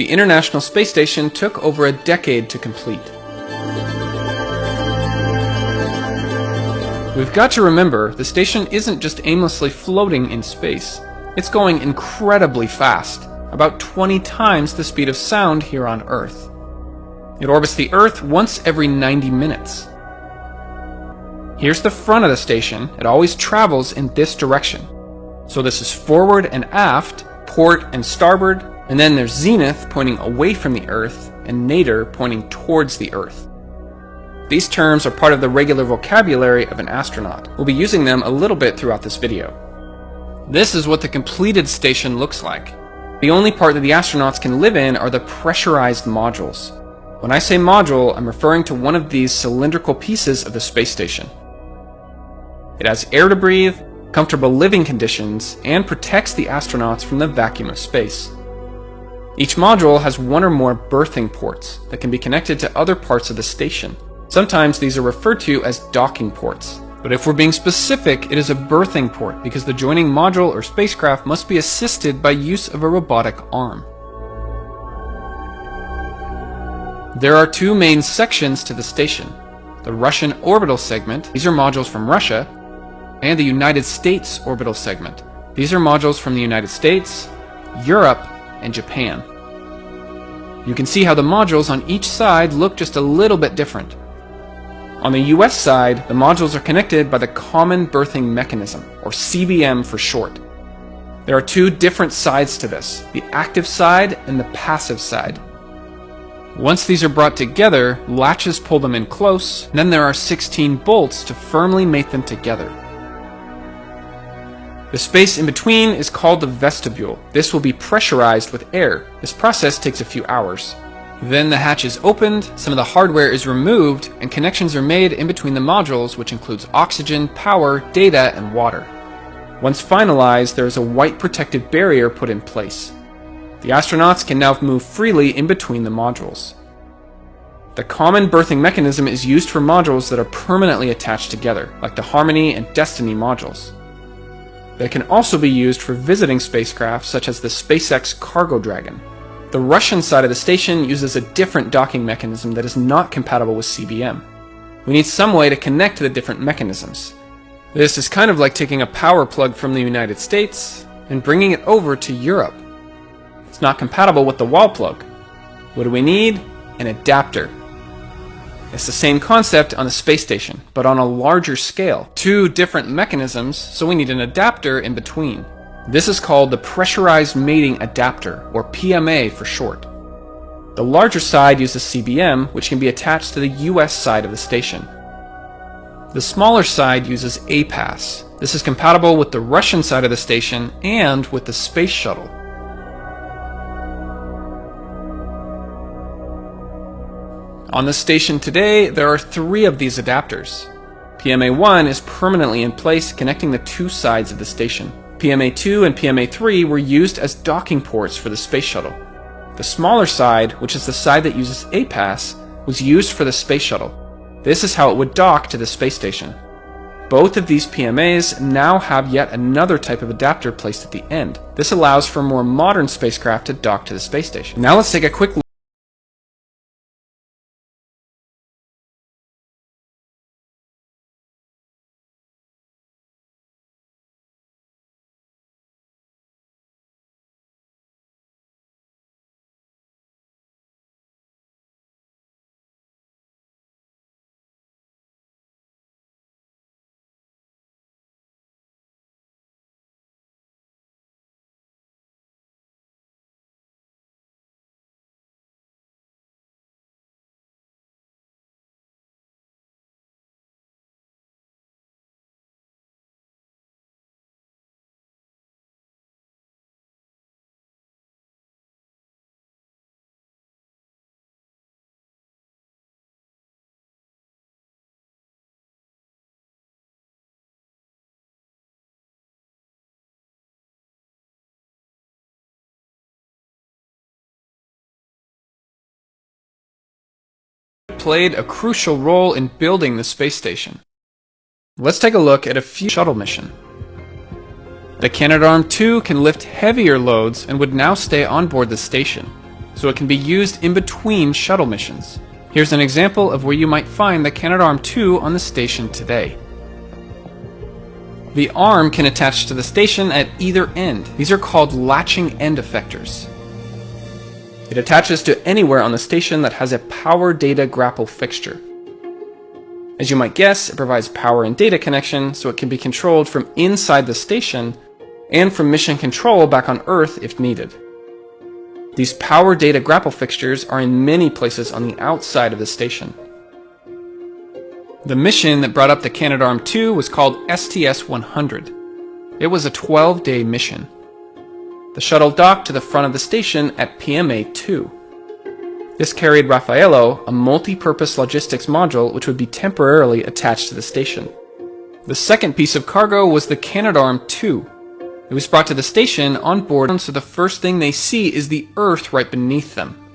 The International Space Station took over a decade to complete. We've got to remember, the station isn't just aimlessly floating in space. It's going incredibly fast, about 20 times the speed of sound here on Earth. It orbits the Earth once every 90 minutes. Here's the front of the station. It always travels in this direction. So this is forward and aft, port and starboard, and then there's zenith pointing away from the Earth and nadir pointing towards the Earth. These terms are part of the regular vocabulary of an astronaut. We'll be using them a little bit throughout this video. This is what the completed station looks like. The only part that the astronauts can live in are the pressurized modules. When I say module, I'm referring to one of these cylindrical pieces of the space station. It has air to breathe, comfortable living conditions, and protects the astronauts from the vacuum of space. Each module has one or more berthing ports that can be connected to other parts of the station. Sometimes these are referred to as docking ports, but if we're being specific, it is a berthing port because the joining module or spacecraft must be assisted by use of a robotic arm. There are two main sections to the station. The Russian orbital segment, these are modules from Russia, and the United States orbital segment. These are modules from the United States, Europe, and Japan. You can see how the modules on each side look just a little bit different. On the US side, the modules are connected by the Common Berthing Mechanism, or CBM for short. There are two different sides to this, the active side and the passive side. Once these are brought together, latches pull them in close, and then there are 16 bolts to firmly mate them together. The space in between is called the vestibule. This will be pressurized with air. This process takes a few hours. Then the hatch is opened, some of the hardware is removed, and connections are made in between the modules, which includes oxygen, power, data, and water. Once finalized, there is a white protective barrier put in place. The astronauts can now move freely in between the modules. The Common Berthing Mechanism is used for modules that are permanently attached together, like the Harmony and Destiny modules. They can also be used for visiting spacecraft such as the SpaceX Cargo Dragon. The Russian side of the station uses a different docking mechanism that is not compatible with CBM. We need some way to connect the different mechanisms. This is kind of like taking a power plug from the United States and bringing it over to Europe. It's not compatible with the wall plug. What do we need? An adapter. It's the same concept on the space station, but on a larger scale. Two different mechanisms, so we need an adapter in between. This is called the Pressurized Mating Adapter, or PMA for short. The larger side uses CBM, which can be attached to the US side of the station. The smaller side uses APAS. This is compatible with the Russian side of the station and with the space shuttle. On the station today, there are 3 of these adapters. PMA-1 is permanently in place, connecting the two sides of the station. PMA-2 and PMA-3 were used as docking ports for the space shuttle. The smaller side, which is the side that uses APAS, was used for the space shuttle. This is how it would dock to the space station. Both of these PMAs now have yet another type of adapter placed at the end. This allows for more modern spacecraft to dock to the space station. Now let's take a quick look. Played a crucial role in building the space station. Let's take a look at a few shuttle mission. The Canadarm2 can lift heavier loads and would now stay on board the station. so it can be used in between shuttle missions. Here's an example of where you might find the Canadarm2 on the station today. The arm can attach to the station at either end. These are called latching end effectors. It attaches to anywhere on the station that has a power data grapple fixture. As you might guess, it provides power and data connection so it can be controlled from inside the station and from mission control back on Earth if needed. These power data grapple fixtures are in many places on the outside of the station. The mission that brought up the Canadarm2 was called STS-100. It was a 12-day mission. The shuttle docked to the front of the station at PMA-2. This carried Raffaello, a multi-purpose logistics module which would be temporarily attached to the station. The second piece of cargo was the Canadarm2. It was brought to the station on board, so the first thing they see is the Earth right beneath them.